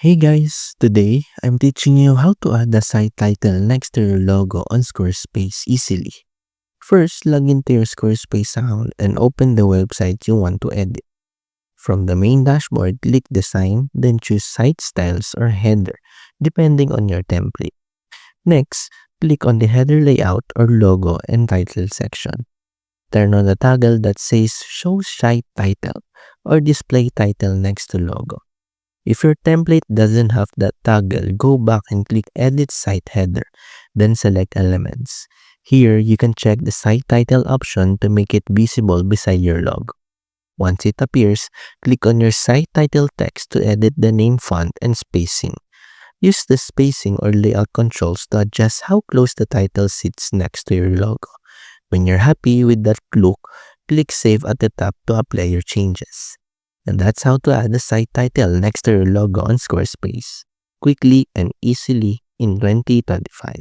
Hey guys, today I'm teaching you how to add a site title next to your logo on Squarespace easily. First, log into your Squarespace account and open the website you want to edit. From the main dashboard, click Design, then choose Site Styles or Header, depending on your template. Next, click on the header layout or logo and title section. Turn on the toggle that says Show Site Title or Display Title next to logo. If your template doesn't have that toggle, go back and click Edit Site Header, then select Elements. Here, you can check the site title option to make it visible beside your logo. Once it appears, click on your site title text to edit the name font and spacing. Use the spacing or layout controls to adjust how close the title sits next to your logo. When you're happy with that look, click Save at the top to apply your changes. And that's how to add a site title next to your logo on Squarespace, quickly and easily in 2025.